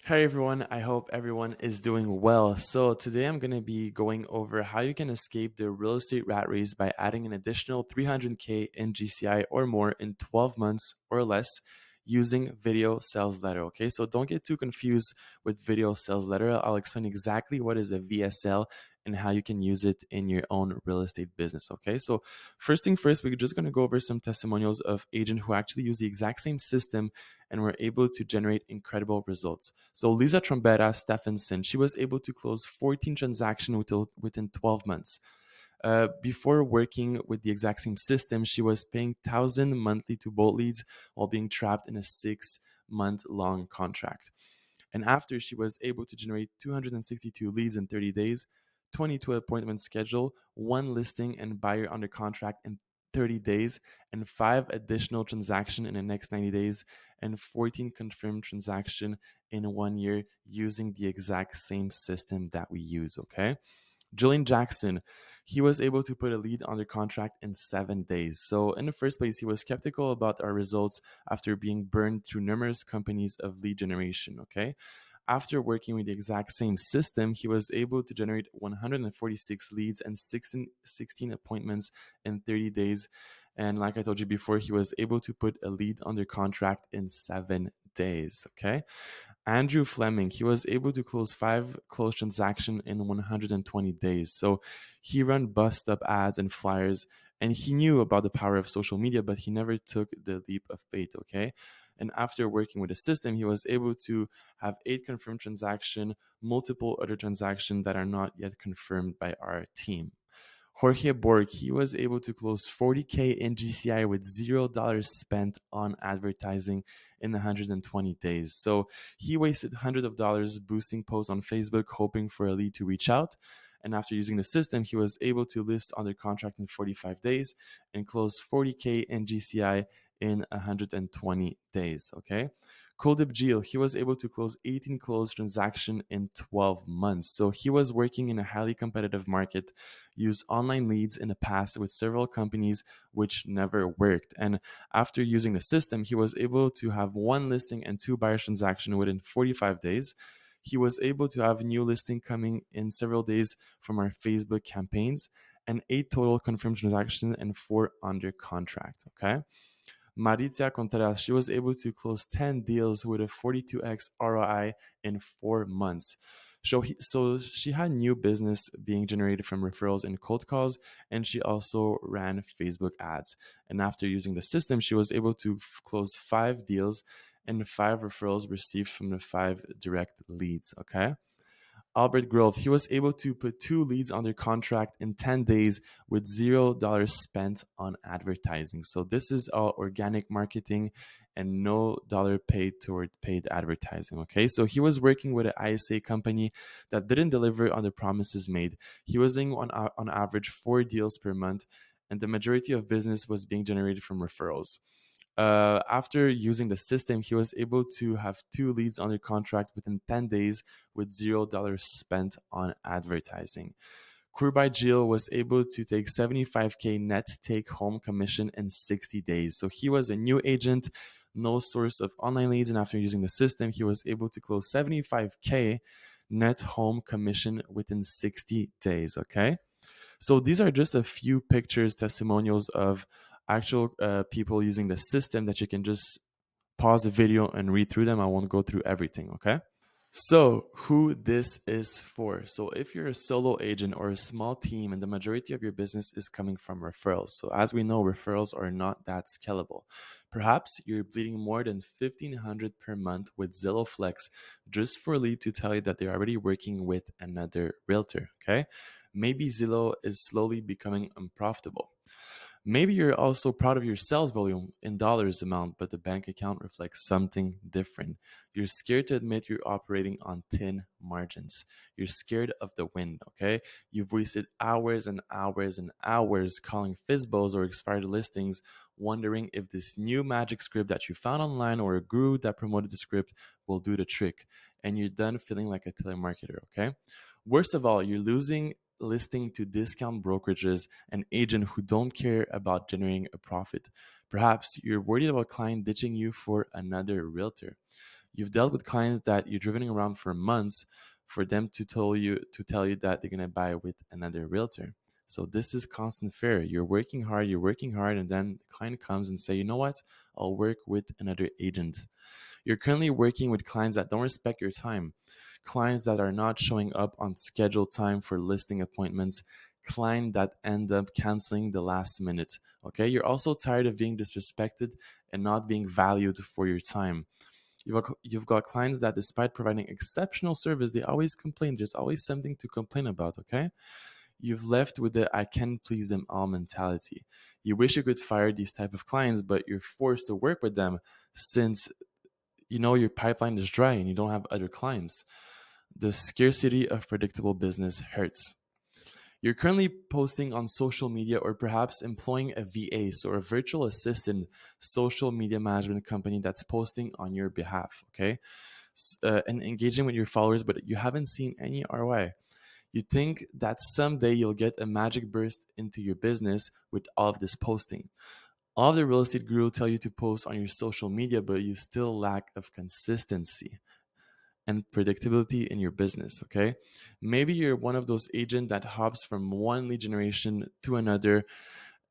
Hey everyone, I hope everyone is doing well. So, today I'm going to be going over how you can escape the real estate rat race by adding an additional 300K in GCI or more in 12 months or less using video sales letter. Okay, so don't get too confused with video sales letter. I'll explain exactly what is a VSL and how you can use it in your own real estate business. Okay, so first thing first, we're just going to go over some testimonials of agents who actually use the exact same system and were able to generate incredible results. So Lisa Trombetta Stephenson, she was able to close 14 transactions within 12 months. Before working with the exact same system, she was paying 1,000 monthly to boat leads while being trapped in a 6-month long contract. And after she was able to generate 262 leads in 30 days, 22 appointments scheduled, one listing and buyer under contract in 30 days, and 5 additional transactions in the next 90 days, and 14 confirmed transactions in 1 year using the exact same system that we use. Okay. Julian Jackson, he was able to put a lead under contract in 7 days. So, in the first place, he was skeptical about our results after being burned through numerous companies of lead generation. Okay. After working with the exact same system, he was able to generate 146 leads and 16 appointments in 30 days. And like I told you before, he was able to put a lead under contract in 7 days. Okay. Andrew Fleming, he was able to close 5 closed transactions in 120 days. So he ran bust up ads and flyers, and he knew about the power of social media, but he never took the leap of faith. Okay. And after working with the system, he was able to have 8 confirmed transactions, multiple other transactions that are not yet confirmed by our team. Jorge Borg, he was able to close 40K in GCI with $0 spent on advertising in 120 days. So he wasted hundreds of dollars boosting posts on Facebook, hoping for a lead to reach out. And after using the system, he was able to list under contract in 45 days and close 40K in GCI in 120 days. Okay. Kuldip Jeel, he was able to close 18 closed transactions in 12 months. So he was working in a highly competitive market, used online leads in the past with several companies, which never worked. And after using the system, he was able to have one listing and 2 buyer transactions within 45 days. He was able to have new listing coming in several days from our Facebook campaigns and 8 total confirmed transactions and 4 under contract. Okay. Maritia Contreras, she was able to close 10 deals with a 42x ROI in 4 months. So she had new business being generated from referrals and cold calls, and she also ran Facebook ads. And after using the system, she was able to close 5 deals and 5 referrals received from the 5 direct leads. Okay. Albert Grove, he was able to put 2 leads under contract in 10 days with $0 spent on advertising. So this is all organic marketing and no dollar paid toward paid advertising. Okay. So he was working with an ISA company that didn't deliver on the promises made. He was doing on average 4 deals per month, and the majority of business was being generated from referrals. After using the system, he was able to have 2 leads under contract within 10 days with $0 spent on advertising. Kurbai Jill was able to take 75K net take home commission in 60 days. So he was a new agent, no source of online leads. And after using the system, he was able to close 75K net home commission within 60 days. Okay. So these are just a few pictures, testimonials of actual people using the system that you can just pause the video and read through them. I won't go through everything, okay? So, who this is for. So, if you're a solo agent or a small team and the majority of your business is coming from referrals. So, as we know, referrals are not that scalable. Perhaps you're bleeding more than 1,500 per month with Zillow Flex just for a lead to tell you that they're already working with another realtor, okay? Maybe Zillow is slowly becoming unprofitable. Maybe you're also proud of your sales volume in dollars amount, but the bank account reflects something different. You're scared to admit you're operating on thin margins. You're scared of the wind, okay? You've wasted hours and hours and hours calling FISBOs or expired listings, wondering if this new magic script that you found online or a guru that promoted the script will do the trick. And you're done feeling like a telemarketer, okay? Worst of all, you're losing listing to discount brokerages and agents who don't care about generating a profit. Perhaps you're worried about client ditching you for another realtor. You've dealt with clients that you're driven around for months for them to tell you that they're gonna buy with another realtor. So this is constant fear. You're working hard, and then the client comes and say, you know what? I'll work with another agent. You're currently working with clients that don't respect your time, clients that are not showing up on scheduled time for listing appointments, clients that end up canceling the last minute. Okay, you're also tired of being disrespected and not being valued for your time. You've got clients that, despite providing exceptional service, they always complain. There's always something to complain about. Okay, you've left with the "I can please them all" mentality. You wish you could fire these type of clients, but you're forced to work with them since you know your pipeline is dry and you don't have other clients. The scarcity of predictable business hurts. You're currently posting on social media or perhaps employing a VA, so a virtual assistant social media management company that's posting on your behalf, okay? And engaging with your followers, but you haven't seen any ROI. You think that someday you'll get a magic burst into your business with all of this posting. All of the real estate guru tell you to post on your social media, but you still lack of consistency and predictability in your business. Okay, maybe you're one of those agents that hops from one lead generation to another,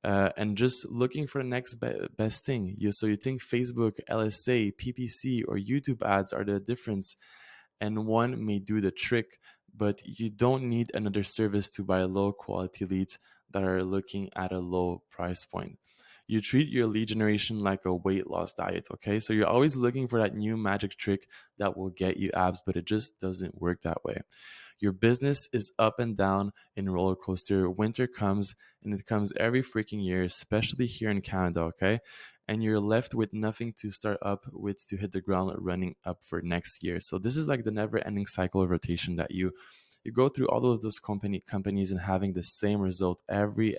and just looking for the next best thing. So you think Facebook, LSA, PPC, or YouTube ads are the difference, and one may do the trick, but you don't need another service to buy low quality leads that are looking at a low price point. You treat your lead generation like a weight loss diet, okay? So you're always looking for that new magic trick that will get you abs, but it just doesn't work that way. Your business is up and down in roller coaster. Winter comes and it comes every freaking year, especially here in Canada, okay? And you're left with nothing to start up with to hit the ground running up for next year. So this is like the never-ending cycle of rotation that you go through all of those companies and having the same result every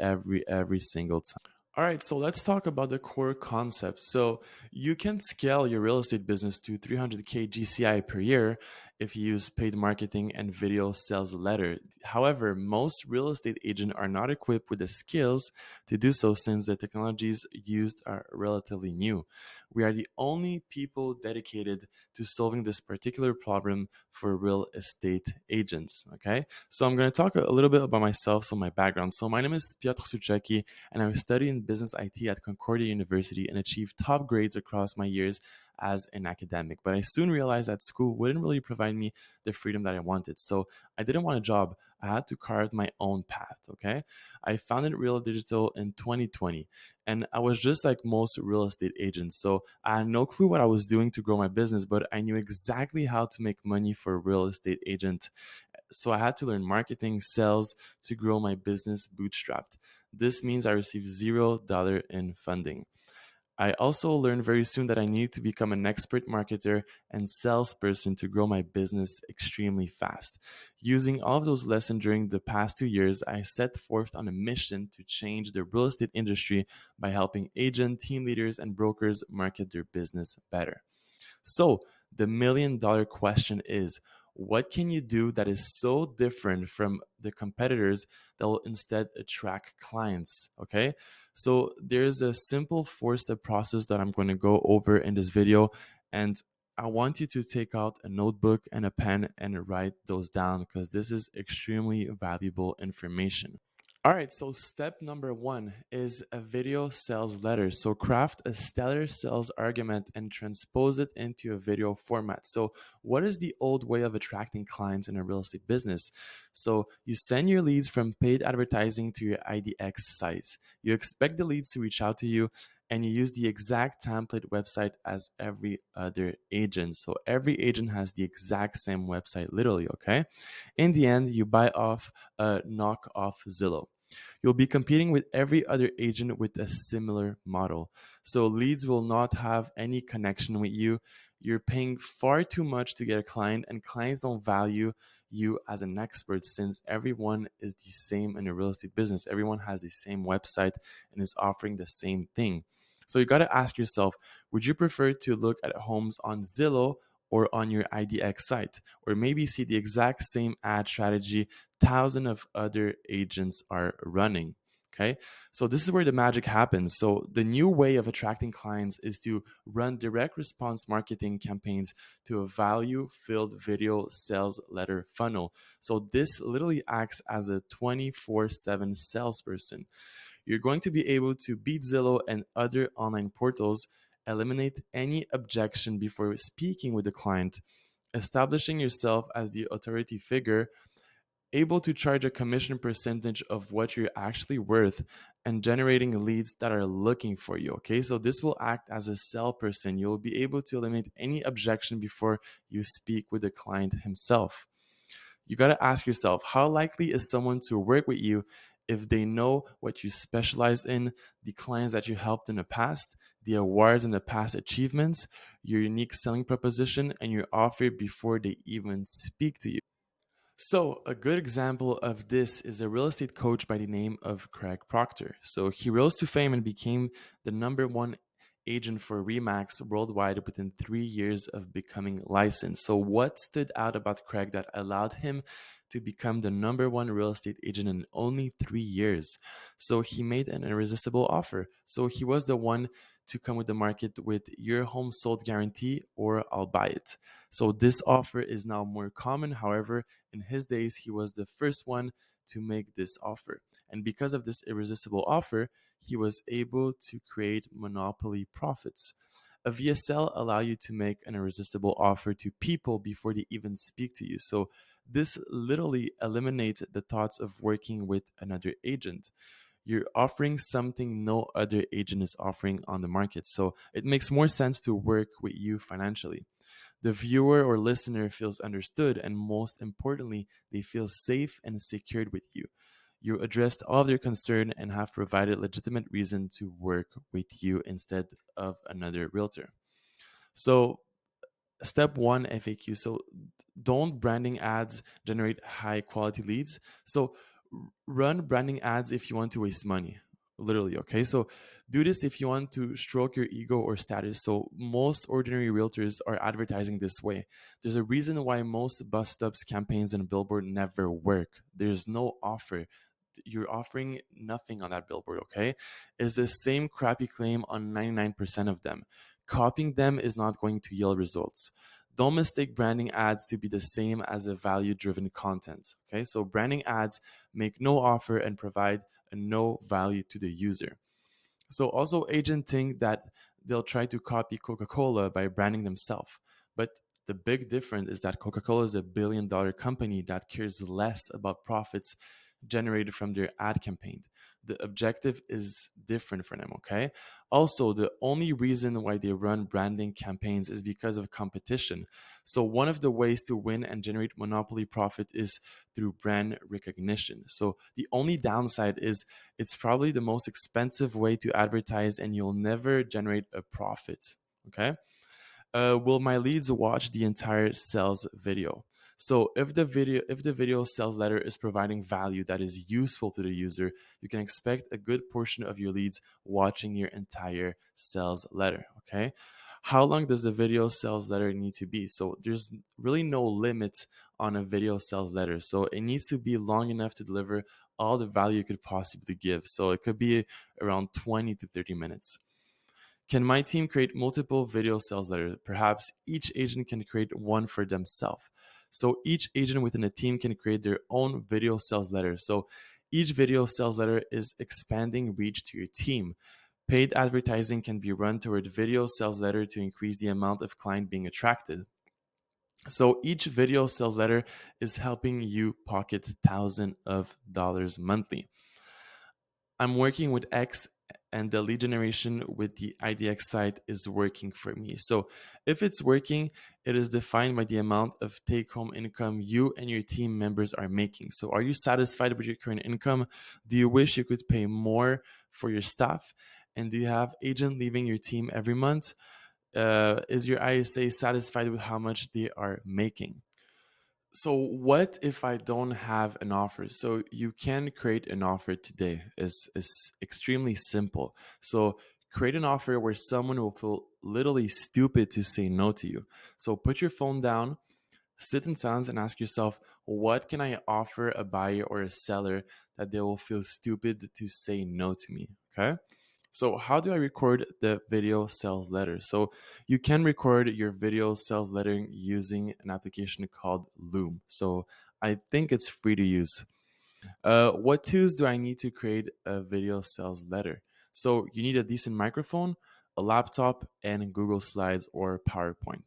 single time. All right, so let's talk about the core concept. So you can scale your real estate business to 300K GCI per year if you use paid marketing and video sales letter. However, most real estate agents are not equipped with the skills to do so since the technologies used are relatively new. We are the only people dedicated to solving this particular problem for real estate agents. Okay, so I'm going to talk a little bit about myself, so my background. So my name is Piotr Sucheki, and I was studying business IT at Concordia University and achieved top grades across my years as an academic. But I soon realized that school wouldn't really provide me the freedom that I wanted. So I didn't want a job. I had to carve my own path. Okay. I founded Real Digital in 2020, and I was just like most real estate agents. So I had no clue what I was doing to grow my business, but I knew exactly how to make money for a real estate agent. So I had to learn marketing, sales to grow my business bootstrapped. This means I received $0 in funding. I also learned very soon that I needed to become an expert marketer and salesperson to grow my business extremely fast. Using all of those lessons during the past 2 years, I set forth on a mission to change the real estate industry by helping agents, team leaders, and brokers market their business better. So, the $1 million question is, what can you do that is so different from the competitors that will instead attract clients? Okay. So, there's a simple 4 step process that I'm going to go over in this video. And I want you to take out a notebook and a pen and write those down because this is extremely valuable information. All right, so step number one is a video sales letter. So craft a stellar sales argument and transpose it into a video format. So, what is the old way of attracting clients in a real estate business? So, you send your leads from paid advertising to your IDX site. You expect the leads to reach out to you, and you use the exact template website as every other agent. So, every agent has the exact same website, literally, okay? In the end, you buy off a knockoff Zillow. You'll be competing with every other agent with a similar model. So leads will not have any connection with you. You're paying far too much to get a client, and clients don't value you as an expert since everyone is the same in a real estate business. Everyone has the same website and is offering the same thing. So you got to ask yourself, would you prefer to look at homes on Zillow or on your IDX site, or maybe see the exact same ad strategy thousands of other agents are running? Okay. So this is where the magic happens. So the new way of attracting clients is to run direct response marketing campaigns to a value filled video sales letter funnel. So this literally acts as a 24/7 salesperson. You're going to be able to beat Zillow and other online portals, eliminate any objection before speaking with the client, establishing yourself as the authority figure, able to charge a commission percentage of what you're actually worth, and generating leads that are looking for you. Okay, so this will act as a sell person. You'll be able to eliminate any objection before you speak with the client himself. You got to ask yourself, how likely is someone to work with you if they know what you specialize in, the clients that you helped in the past, the awards and the past achievements, your unique selling proposition, and your offer before they even speak to you? So, a good example of this is a real estate coach by the name of Craig Proctor. So, he rose to fame and became the number one agent for Remax worldwide within 3 years of becoming licensed. So, what stood out about Craig that allowed him to become the number one real estate agent in only 3 years? So, he made an irresistible offer. So, he was the one to come with the market with your home sold guarantee or I'll buy it. So, this offer is now more common. However, in his days, he was the first one to make this offer. And because of this irresistible offer, he was able to create monopoly profits. A VSL allow you to make an irresistible offer to people before they even speak to you. So this literally eliminates the thoughts of working with another agent. You're offering something no other agent is offering on the market. So it makes more sense to work with you financially. The viewer or listener feels understood, and most importantly, they feel safe and secured with you. You addressed all of their concern and have provided legitimate reason to work with you instead of another realtor. So step one, FAQ. So don't branding ads generate high quality leads? So run branding ads if you want to waste money. Literally, okay? So do this if you want to stroke your ego or status. So most ordinary realtors are advertising this way. There's a reason why most bus stops campaigns and billboard never work. There's no offer. You're offering nothing on that billboard, okay? It's the same crappy claim on 99% of them. Copying them is not going to yield results. Don't mistake branding ads to be the same as a value driven content. Okay, so branding ads make no offer and provide a no value to the user. So also agents think that they'll try to copy Coca-Cola by branding themselves. But the big difference is that Coca-Cola is a $1 billion company that cares less about profits generated from their ad campaign. The objective is different for them, okay? Also, the only reason why they run branding campaigns is because of competition. So one of the ways to win and generate monopoly profit is through brand recognition. So the only downside is it's probably the most expensive way to advertise and you'll never generate a profit. Okay. Will my leads watch the entire sales video? So if the video sales letter is providing value that is useful to the user, you can expect a good portion of your leads watching your entire sales letter. Okay. How long does the video sales letter need to be? So there's really no limit on a video sales letter. So it needs to be long enough to deliver all the value you could possibly give. So it could be around 20 to 30 minutes. Can my team create multiple video sales letters? Perhaps each agent can create one for themselves. So each agent within a team can create their own video sales letter. So each video sales letter is expanding reach to your team. Paid advertising can be run toward video sales letter to increase the amount of client being attracted. So each video sales letter is helping you pocket thousands of dollars monthly. I'm working with X and the lead generation with the IDX site is working for me. So if it's working, it is defined by the amount of take home income you and your team members are making. So are you satisfied with your current income? Do you wish you could pay more for your staff? And do you have agent leaving your team every month? Is your ISA satisfied with how much they are making? So what if I don't have an offer? So you can create an offer today. Is extremely simple. So create an offer where someone will feel literally stupid to say no to you. So put your phone down, Sit in silence and ask yourself, what can I offer a buyer or a seller that they will feel stupid to say no to me? Okay. So, how do I record the video sales letter? So, you can record your video sales letter using an application called Loom. So, I think it's free to use. What tools do I need to create a video sales letter? So, you need a decent microphone, a laptop, and Google Slides or PowerPoint.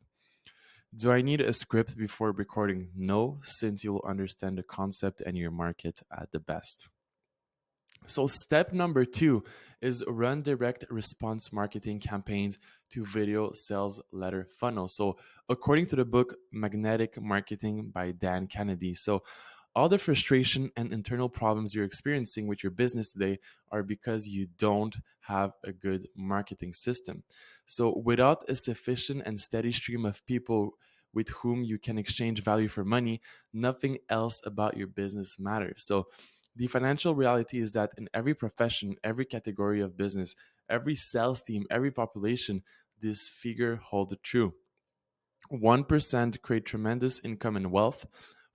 Do I need a script before recording? No, since you'll understand the concept and your market at the best. So, step number two is run direct response marketing campaigns to video sales letter funnel. So, according to the book Magnetic Marketing by Dan Kennedy, so all the frustration and internal problems you're experiencing with your business today are because you don't have a good marketing system. So, without a sufficient and steady stream of people with whom you can exchange value for money, nothing else about your business matters. So, the financial reality is that in every profession, every category of business, every sales team, every population, this figure holds true. 1% create tremendous income and wealth,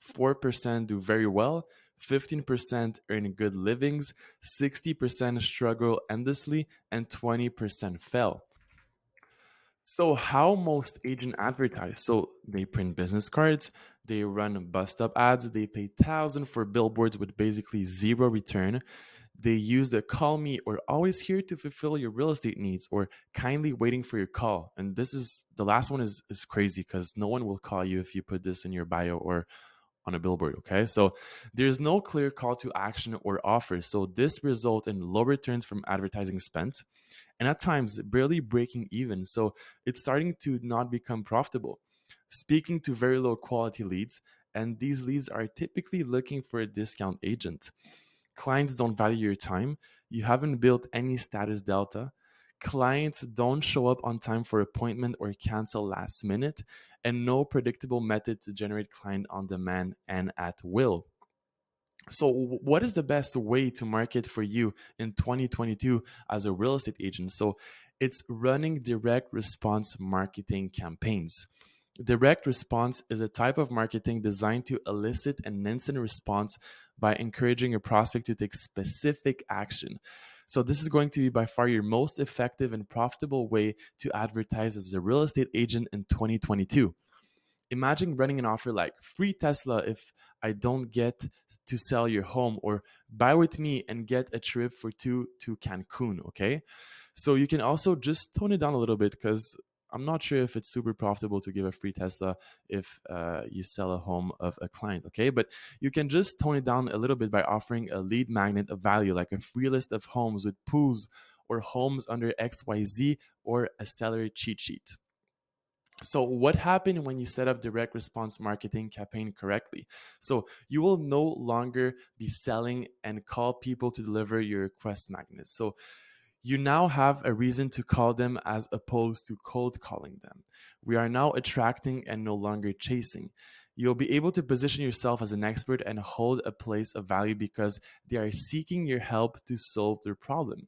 4% do very well, 15% earn good livings, 60% struggle endlessly, and 20% fail. So, how most agents advertise? So, they print business cards, they run bust up ads, they pay thousands for billboards with basically zero return. They use the call me or always here to fulfill your real estate needs or kindly waiting for your call. And this is the last one is crazy because no one will call you if you put this in your bio or on a billboard. Okay. So there's no clear call to action or offer. So this result in low returns from advertising spent and at times barely breaking even. So it's starting to not become profitable. Speaking to very low quality leads, and these leads are typically looking for a discount agent. Clients don't value your time. You haven't built any status delta. Clients don't show up on time for appointment or cancel last minute, and no predictable method to generate client on demand and at will. So, what is the best way to market for you in 2022 as a real estate agent? So, it's running direct response marketing campaigns. Direct response is a type of marketing designed to elicit an instant response by encouraging a prospect to take specific action. So, this is going to be by far your most effective and profitable way to advertise as a real estate agent in 2022. Imagine running an offer like free Tesla if I don't get to sell your home, or buy with me and get a trip for two to Cancun. Okay. So you can also just tone it down a little bit because I'm not sure if it's super profitable to give a free Tesla if you sell a home of a client. Okay. But you can just tone it down a little bit by offering a lead magnet of value, like a free list of homes with pools or homes under XYZ or a seller cheat sheet. So, what happened when you set up direct response marketing campaign correctly? So, you will no longer be selling and call people to deliver your request magnets. So, you now have a reason to call them as opposed to cold calling them. We are now attracting and no longer chasing. You'll be able to position yourself as an expert and hold a place of value because they are seeking your help to solve their problem.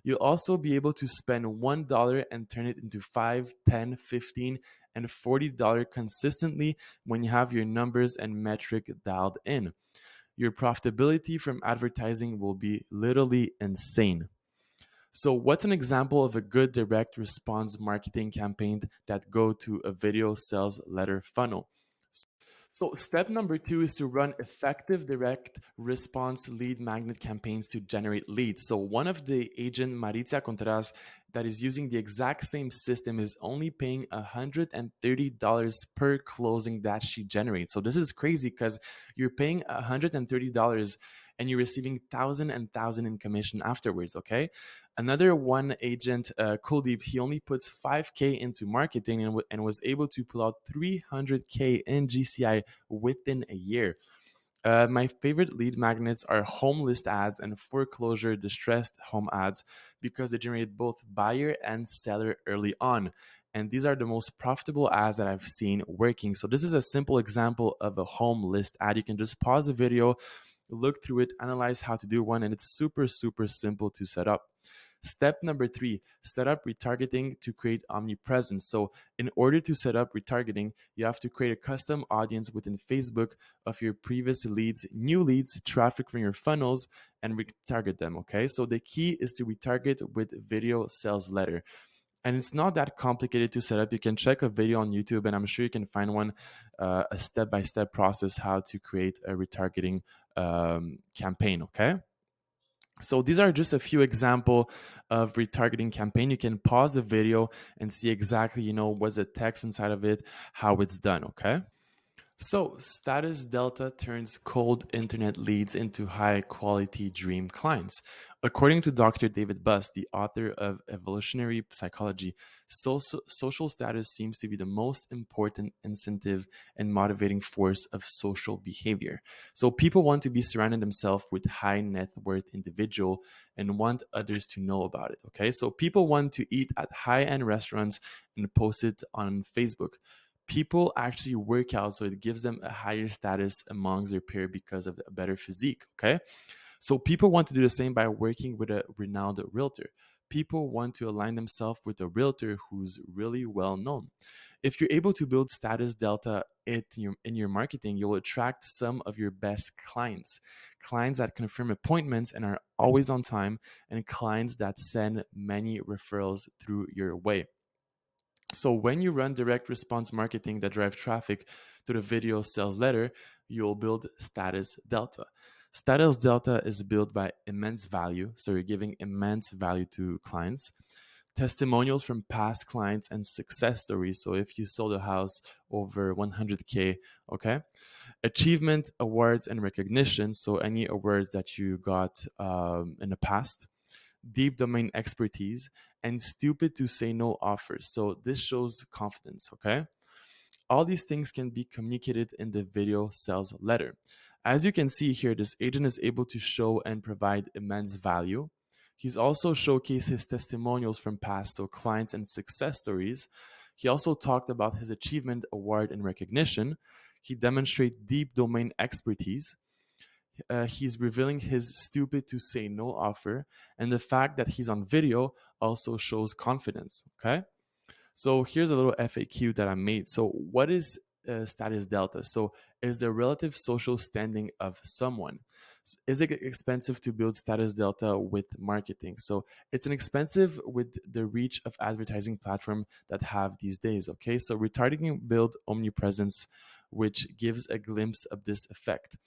You'll also be able to spend $1 and turn it into 5, 10, 15, and $40 consistently when you have your numbers and metric dialed in. Your profitability from advertising will be literally insane. So, what's an example of a good direct response marketing campaign that go to a video sales letter funnel? So, step number two is to run effective direct response lead magnet campaigns to generate leads. So, one of the agent, Maritza Contreras, that is using the exact same system is only paying $130 per closing that she generates. So, this is crazy because you're paying $130 and you're receiving thousand and thousand in commission afterwards. Okay. Another one agent, Kuldeep, he only puts 5K into marketing and was able to pull out 300K in GCI within a year. My favorite lead magnets are home list ads and foreclosure distressed home ads because they generate both buyer and seller early on. And these are the most profitable ads that I've seen working. So, this is a simple example of a home list ad. You can just pause the video, look through it, analyze how to do one, and it's super, super simple to set up. Step number three, set up retargeting to create omnipresence. So, in order to set up retargeting, you have to create a custom audience within Facebook of your previous leads, new leads, traffic from your funnels, and retarget them. Okay. So, the key is to retarget with video sales letter. And it's not that complicated to set up. You can check a video on YouTube, and I'm sure you can find one, a step-by-step process how to create a retargeting campaign. Okay. So these are just a few example of retargeting campaign. You can pause the video and see exactly, what's the text inside of it, how it's done. Okay. So, Status Delta turns cold internet leads into high quality dream clients. According to Dr. David Buss, the author of Evolutionary Psychology, social status seems to be the most important incentive and motivating force of social behavior. So, people want to be surrounding themselves with high net worth individual and want others to know about it. Okay, so people want to eat at high end restaurants and post it on Facebook. People actually work out, so it gives them a higher status amongst their peer because of a better physique. Okay, so people want to do the same by working with a renowned realtor. People want to align themselves with a realtor who's really well known. If you're able to build status delta in your marketing, you'll attract some of your best clients, clients that confirm appointments and are always on time, and clients that send many referrals through your way. So when you run direct response marketing that drive traffic to the video sales letter, you'll build status delta. Status delta is built by immense value. So you're giving immense value to clients, testimonials from past clients, and success stories. So if you sold a house over 100K, okay, achievement, awards, and recognition. So any awards that you got in the past, deep domain expertise, and stupid to say no offers. So this shows confidence, okay? All these things can be communicated in the video sales letter. As you can see here, this agent is able to show and provide immense value. He's also showcased his testimonials from past, so clients and success stories. He also talked about his achievement, award, and recognition. He demonstrates deep domain expertise. He's revealing his stupid to say no offer, and the fact that he's on video also shows confidence. Okay, so here's a little FAQ that I made. So what is status delta? So is the relative social standing of someone. Is it expensive to build status delta with marketing? So it's an expensive with the reach of advertising platform that have these days. Okay, so retargeting build omnipresence, which gives a glimpse of this effect.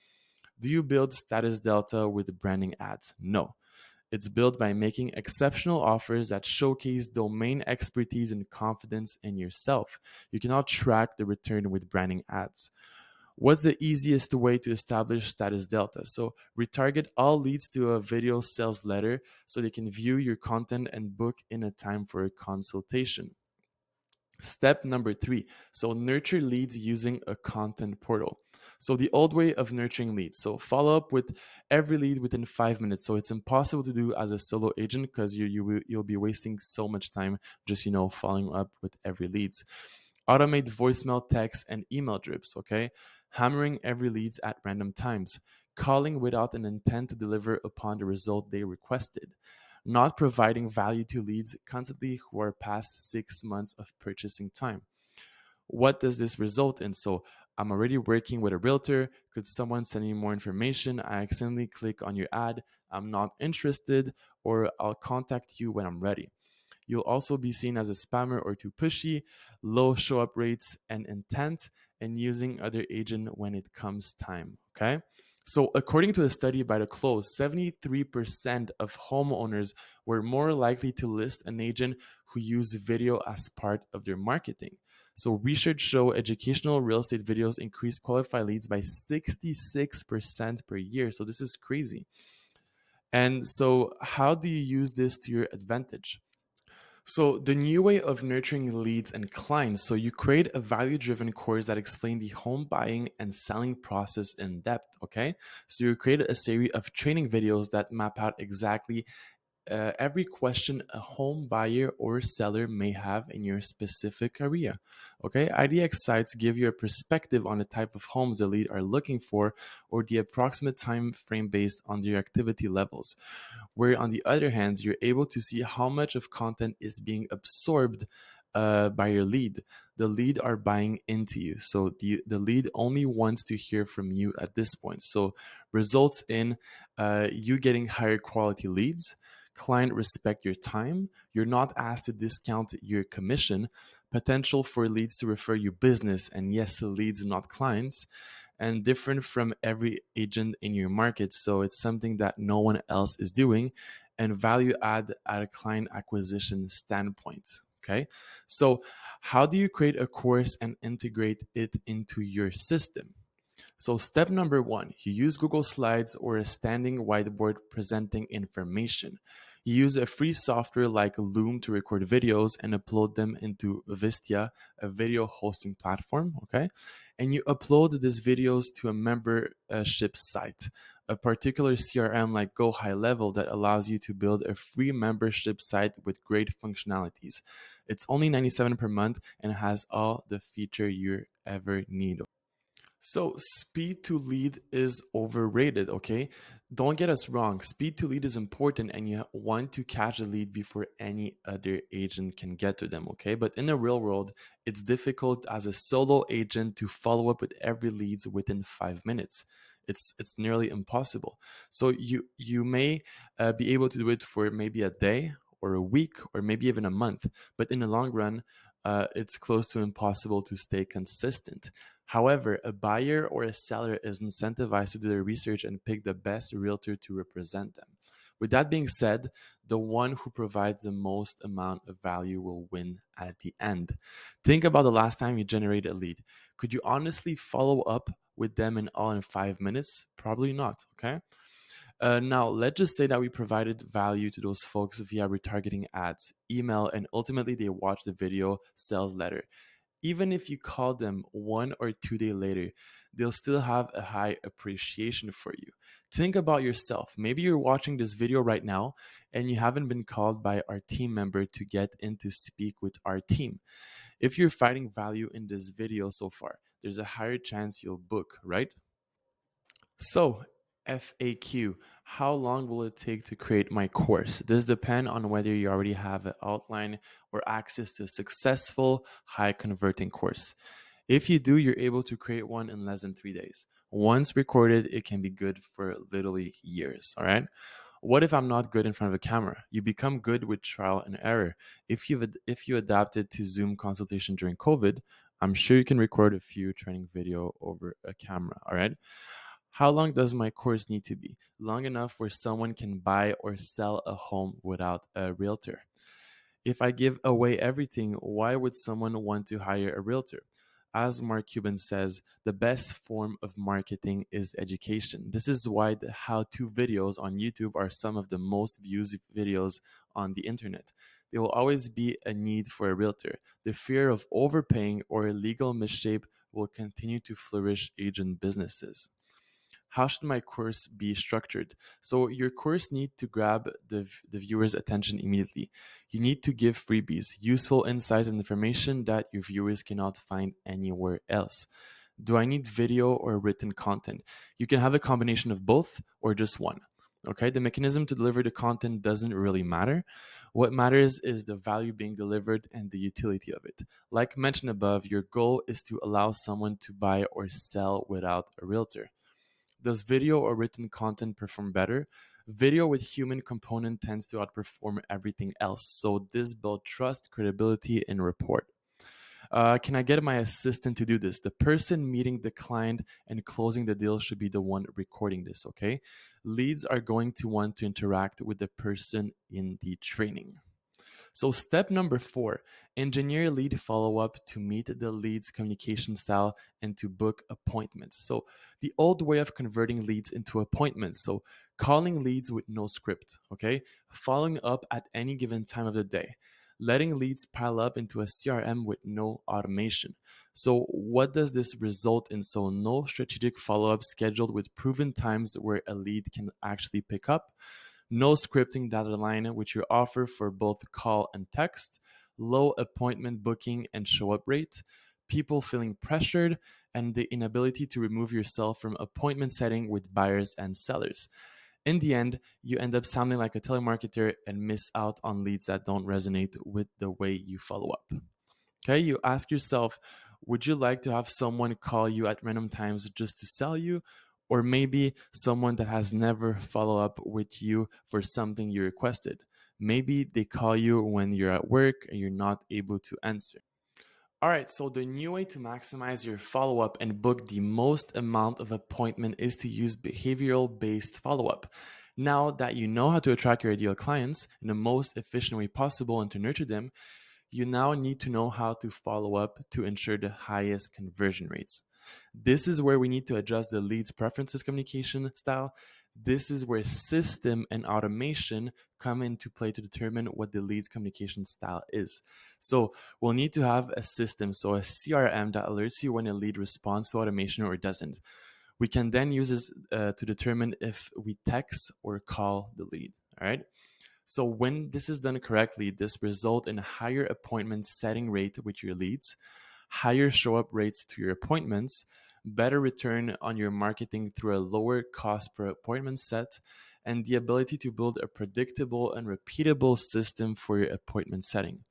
Do you build status delta with branding ads? No. It's built by making exceptional offers that showcase domain expertise and confidence in yourself. You cannot track the return with branding ads. What's the easiest way to establish status delta? So, retarget all leads to a video sales letter so they can view your content and book in a time for a consultation. Step number three. So nurture leads using a content portal. So the old way of nurturing leads. So follow up with every lead within 5 minutes. So it's impossible to do as a solo agent because you'll be wasting so much time just following up with every leads. Automate voicemail, text, and email drips. Okay, hammering every leads at random times. Calling without an intent to deliver upon the result they requested, not providing value to leads constantly who are past 6 months of purchasing time. What does this result in? So I'm already working with a realtor. Could someone send me more information? I accidentally click on your ad. I'm not interested, or I'll contact you when I'm ready. You'll also be seen as a spammer or too pushy, low show up rates and intent, and using other agent when it comes time. Okay. So, according to a study by the Close, 73% of homeowners were more likely to list an agent who used video as part of their marketing. So, research show educational real estate videos increase qualified leads by 66% per year. So, this is crazy. And so, how do you use this to your advantage? So the new way of nurturing leads and clients. So you create a value-driven course that explain the home buying and selling process in depth. Okay. So you create a series of training videos that map out exactly every question a home buyer or seller may have in your specific area. Okay, IDX sites give you a perspective on the type of homes the lead are looking for or the approximate time frame based on their activity levels. Where on the other hand, you're able to see how much of content is being absorbed by your lead. The lead are buying into you. So the lead only wants to hear from you at this point. So results in you getting higher quality leads. Client respect your time. You're not asked to discount your commission. Potential for leads to refer you business. And yes, leads, not clients, and different from every agent in your market. So it's something that no one else is doing, and value add at a client acquisition standpoint. Okay. So, how do you create a course and integrate it into your system? So, step number one, you use Google Slides or a standing whiteboard presenting information. You use a free software like Loom to record videos and upload them into Vistia, a video hosting platform. Okay. And you upload these videos to a membership site, a particular CRM like Go High Level that allows you to build a free membership site with great functionalities. It's only 97 per month and has all the feature you ever need. So, speed to lead is overrated, okay? Don't get us wrong. Speed to lead is important and you want to catch a lead before any other agent can get to them, okay? But in the real world, it's difficult as a solo agent to follow up with every leads within 5 minutes. It's nearly impossible. So you may be able to do it for maybe a day or a week or maybe even a month, but in the long run, it's close to impossible to stay consistent. However, a buyer or a seller is incentivized to do their research and pick the best realtor to represent them. With that being said, the one who provides the most amount of value will win at the end. Think about the last time you generated a lead. Could you honestly follow up with them in all in 5 minutes? Probably not, okay? Now, let's just say that we provided value to those folks via retargeting ads, email, and ultimately they watch the video sales letter. Even if you call them 1 or 2 days later, they'll still have a high appreciation for you. Think about yourself. Maybe you're watching this video right now and you haven't been called by our team member to get in to speak with our team. If you're finding value in this video so far, there's a higher chance you'll book, right? So, FAQ, how long will it take to create my course? This depends on whether you already have an outline or access to a successful, high converting course. If you do, you're able to create one in less than 3 days. Once recorded, it can be good for literally years. All right. What if I'm not good in front of a camera? You become good with trial and error. If you adapted to Zoom consultation during COVID, I'm sure you can record a few training video over a camera. All right. How long does my course need to be? Long enough where someone can buy or sell a home without a realtor. If I give away everything, why would someone want to hire a realtor? As Mark Cuban says, the best form of marketing is education. This is why the how to videos on YouTube are some of the most viewed videos on the internet. There will always be a need for a realtor. The fear of overpaying or illegal misshape will continue to flourish agent businesses. How should my course be structured? So your course need to grab the viewer's attention immediately. You need to give freebies, useful insights and information that your viewers cannot find anywhere else. Do I need video or written content? You can have a combination of both or just one. Okay, the mechanism to deliver the content doesn't really matter. What matters is the value being delivered and the utility of it. Like mentioned above, your goal is to allow someone to buy or sell without a realtor. Does video or written content perform better? Video with human component tends to outperform everything else. So this builds trust, credibility, and rapport. Can I get my assistant to do this? The person meeting the client and closing the deal should be the one recording this, okay? Leads are going to want to interact with the person in the training. So, step number four, engineer lead follow up to meet the lead's communication style and to book appointments. So, the old way of converting leads into appointments. So, calling leads with no script, okay? Following up at any given time of the day, letting leads pile up into a CRM with no automation. So, what does this result in? So, no strategic follow up scheduled with proven times where a lead can actually pick up. no scripting dotted line, which you offer for both call and text, low appointment booking and show up rate, people feeling pressured, and the inability to remove yourself from appointment setting with buyers and sellers. In the end, you end up sounding like a telemarketer and miss out on leads that don't resonate with the way you follow up. Okay, you ask yourself, would you like to have someone call you at random times just to sell you? Or maybe someone that has never followed up with you for something you requested. Maybe they call you when you're at work and you're not able to answer. All right, so the new way to maximize your follow up and book the most amount of appointment is to use behavioral based follow up. Now that you know how to attract your ideal clients in the most efficient way possible and to nurture them, you now need to know how to follow up to ensure the highest conversion rates. This is where we need to adjust the lead's preferences communication style. This is where system and automation come into play to determine what the lead's communication style is. So we'll need to have a system, so a CRM that alerts you when a lead responds to automation or doesn't. We can then use this to determine if we text or call the lead. All right. So when this is done correctly, this result in a higher appointment setting rate with your leads, higher show up rates to your appointments, better return on your marketing through a lower cost per appointment set, and the ability to build a predictable and repeatable system for your appointment setting.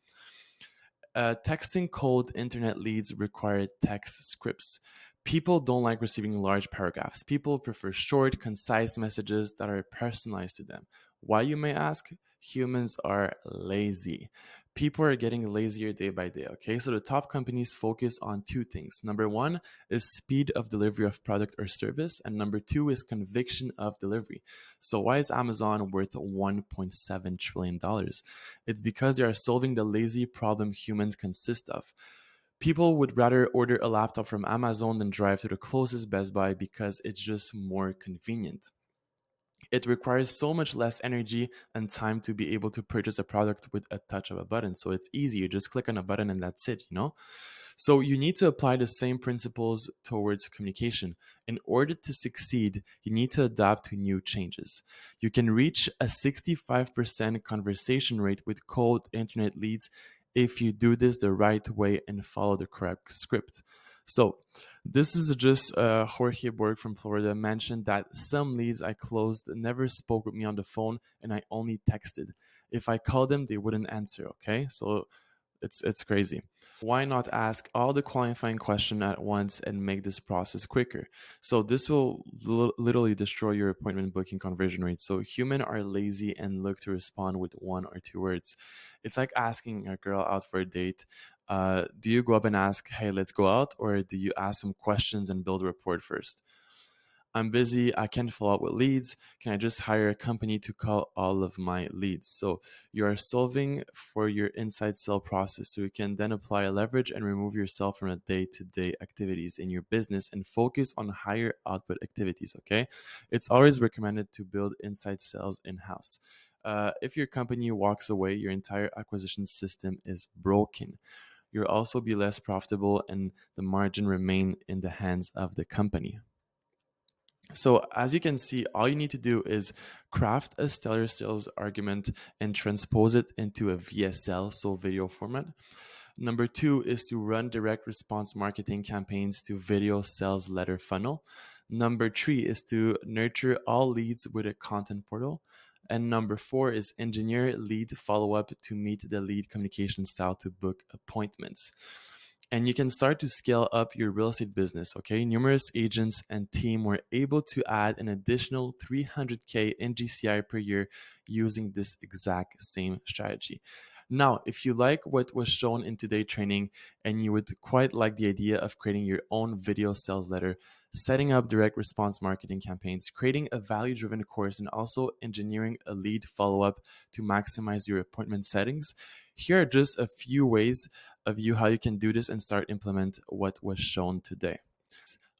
Texting cold internet leads require text scripts. People don't like receiving large paragraphs. People prefer short, concise messages that are personalized to them. Why, you may ask? Humans are lazy. People are getting lazier day by day. Okay, so the top companies focus on two things. Number one is speed of delivery of product or service, and number two is conviction of delivery. So, why is Amazon worth $1.7 trillion? It's because they are solving the lazy problem humans consist of. People would rather order a laptop from Amazon than drive to the closest Best Buy because it's just more convenient. It requires so much less energy and time to be able to purchase a product with a touch of a button. So it's easy. You just click on a button and that's it, you know? So you need to apply the same principles towards communication. In order to succeed, you need to adapt to new changes. You can reach a 65% conversation rate with cold internet leads if you do this the right way and follow the correct script. So this is just Jorge Borg from Florida mentioned that some leads I closed never spoke with me on the phone and I only texted. If I called them, they wouldn't answer. Okay, so it's crazy. Why not ask all the qualifying questions at once and make this process quicker? So this will literally destroy your appointment booking conversion rate. So humans are lazy and look to respond with one or two words. It's like asking a girl out for a date. Do you go up and ask, "Hey, let's go out," or do you ask some questions and build a rapport first? I'm busy. I can't follow up with leads. Can I just hire a company to call all of my leads? So you are solving for your inside sell process. So you can then apply a leverage and remove yourself from the day-to-day activities in your business and focus on higher output activities. Okay. It's always recommended to build inside sales in-house. If your company walks away, your entire acquisition system is broken. You'll also be less profitable and the margin remain in the hands of the company. So as you can see, all you need to do is craft a stellar sales argument and transpose it into a VSL, so video format. Number two is to run direct response marketing campaigns to video sales letter funnel. Number three is to nurture all leads with a content portal. And number four is engineer lead follow up to meet the lead communication style to book appointments. And you can start to scale up your real estate business. Okay, numerous agents and team were able to add an additional 300K in GCI per year using this exact same strategy. Now, if you like what was shown in today's training and you would quite like the idea of creating your own video sales letter, setting up direct response marketing campaigns, creating a value driven course, and also engineering a lead follow up to maximize your appointment settings, here are just a few ways of you how you can do this and start implement what was shown today.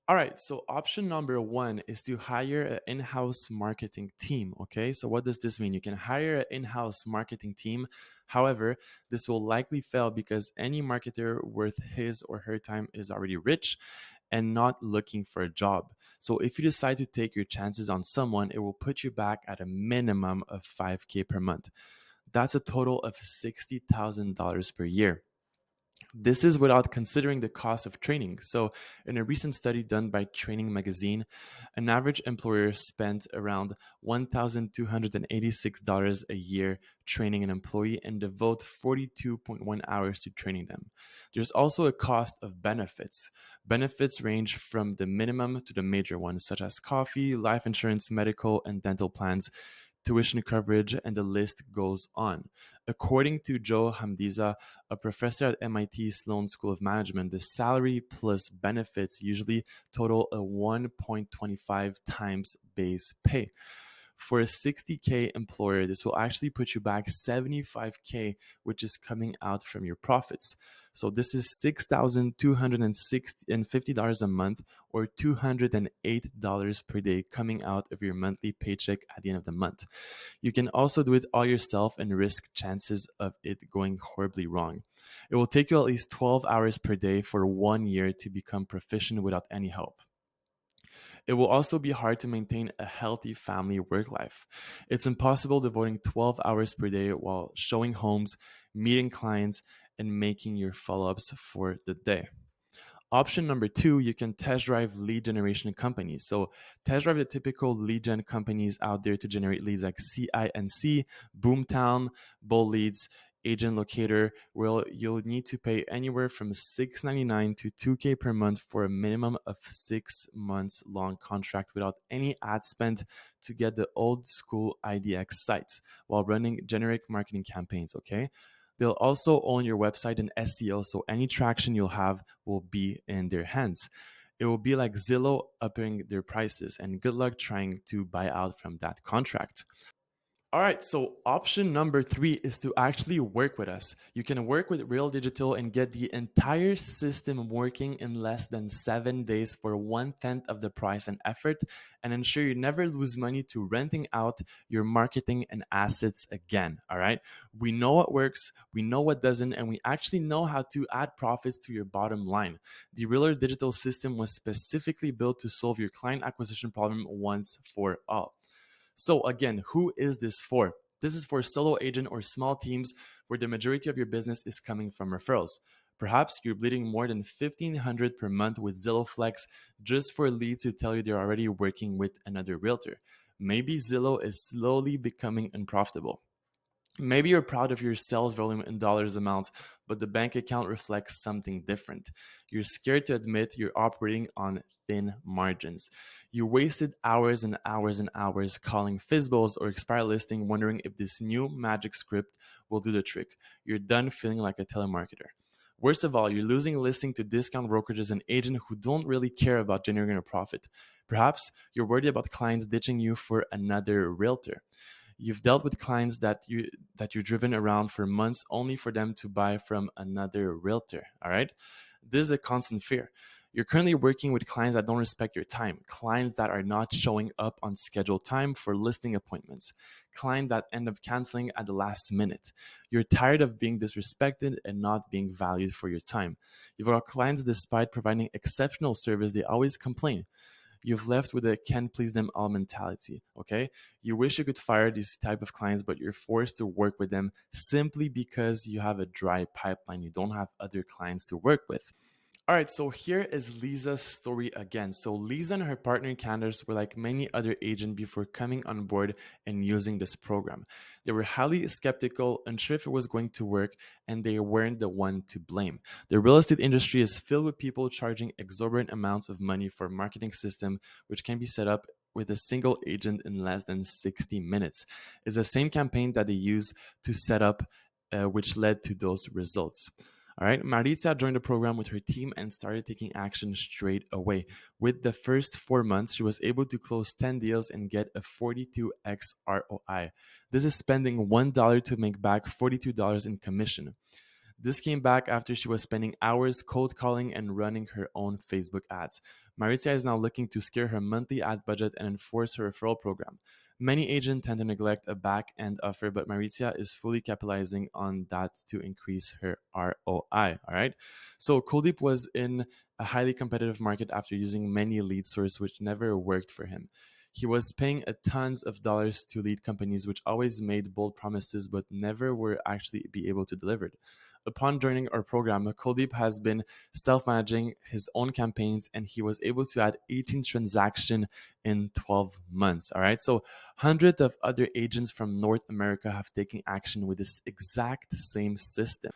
All right, so option number one is to hire an in-house marketing team. Okay, so what does this mean? You can hire an in-house marketing team. However, this will likely fail because any marketer worth his or her time is already rich and not looking for a job. So if you decide to take your chances on someone, it will put you back at a minimum of 5K per month. That's a total of $60,000 per year. This is without considering the cost of training. So, in a recent study done by Training Magazine, an average employer spent around $1,286 a year training an employee and devote 42.1 hours to training them. There's also a cost of benefits. Benefits range from the minimum to the major ones, such as coffee, life insurance, medical, and dental plans, tuition coverage, and the list goes on. According to Joe Hamdiza, a professor at MIT Sloan School of Management, the salary plus benefits usually total a 1.25 times base pay. For a 60K employer, this will actually put you back 75K, which is coming out from your profits. So this is $6,250 a month or $208 per day coming out of your monthly paycheck at the end of the month. You can also do it all yourself and risk chances of it going horribly wrong. It will take you at least 12 hours per day for 1 year to become proficient without any help. It will also be hard to maintain a healthy family work life. It's impossible devoting 12 hours per day while showing homes, meeting clients, and making your follow ups for the day. Option number two, you can test drive lead generation companies. So test drive the typical lead gen companies out there to generate leads like CINC, Boomtown, Bull Leads, Agent Locator, where you'll need to pay anywhere from $6.99 to $2K per month for a minimum of 6 months long contract without any ad spend to get the old school IDX sites while running generic marketing campaigns, okay? They'll also own your website and SEO, so any traction you'll have will be in their hands. It will be like Zillow upping their prices, and good luck trying to buy out from that contract. All right, so option number three is to actually work with us. You can work with Real Digital and get the entire system working in less than 7 days for 1/10 of the price and effort, and ensure you never lose money to renting out your marketing and assets again. All right, we know what works, we know what doesn't, and we actually know how to add profits to your bottom line. The Real Digital system was specifically built to solve your client acquisition problem once for all. So again, who is this for? This is for solo agent or small teams where the majority of your business is coming from referrals. Perhaps you're bleeding more than 1,500 per month with Zillow Flex just for leads to tell you they're already working with another realtor. Maybe Zillow is slowly becoming unprofitable. Maybe you're proud of your sales volume in dollars amount, but the bank account reflects something different. You're scared to admit you're operating on thin margins. You wasted hours and hours and hours calling Fizzbos or Expire Listing, wondering if this new magic script will do the trick. You're done feeling like a telemarketer. Worst of all, you're losing listing to discount brokerages and agents who don't really care about generating a profit. Perhaps you're worried about clients ditching you for another realtor. You've dealt with clients that you're driven around for months only for them to buy from another realtor. All right. This is a constant fear. You're currently working with clients that don't respect your time, clients that are not showing up on scheduled time for listing appointments, clients that end up canceling at the last minute. You're tired of being disrespected and not being valued for your time. You've got clients despite providing exceptional service, they always complain. You've left with a can please them all mentality. Okay, you wish you could fire these type of clients, but you're forced to work with them simply because you have a dry pipeline, you don't have other clients to work with. All right, so here is Lisa's story again. So Lisa and her partner Candace were like many other agents before coming on board and using this program. They were highly skeptical, unsure if it was going to work, and they weren't the one to blame. The real estate industry is filled with people charging exorbitant amounts of money for a marketing system which can be set up with a single agent in less than 60 minutes. It's the same campaign that they use to set up, which led to those results. All right, Maritza joined the program with her team and started taking action straight away. With the first 4 months, she was able to close 10 deals and get a 42x ROI. This is spending $1 to make back $42 in commission. This came back after she was spending hours cold calling and running her own Facebook ads. Maritza is now looking to scale her monthly ad budget and enforce her referral program. Many agents tend to neglect a back end offer, but Maritza is fully capitalizing on that to increase her ROI. All right. So Kuldeep was in a highly competitive market after using many lead sources which never worked for him. He was paying a tons of dollars to lead companies which always made bold promises but never were actually be able to deliver it. Upon joining our program, Kuldeep has been self-managing his own campaigns and he was able to add 18 transactions in 12 months. All right. So hundreds of other agents from North America have taken action with this exact same system.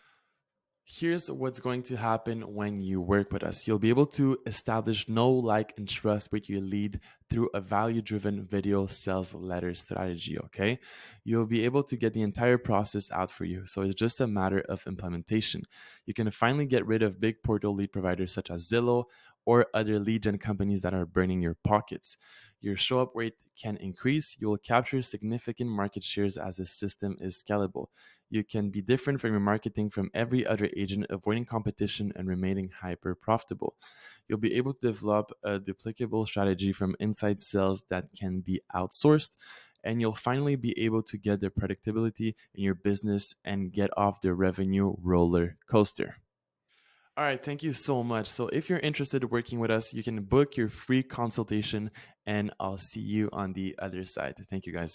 Here's what's going to happen when you work with us. You'll be able to establish know, like, and trust with your lead through a value driven video sales letter strategy. Okay. You'll be able to get the entire process out for you. So it's just a matter of implementation. You can finally get rid of big portal lead providers such as Zillow or other lead gen companies that are burning your pockets. Your show up rate can increase. You will capture significant market shares as the system is scalable. You can be different from your marketing from every other agent, avoiding competition and remaining hyper profitable. You'll be able to develop a duplicable strategy from inside sales that can be outsourced. And you'll finally be able to get the predictability in your business and get off the revenue roller coaster. All right, thank you so much. So, if you're interested in working with us, you can book your free consultation, and I'll see you on the other side. Thank you, guys.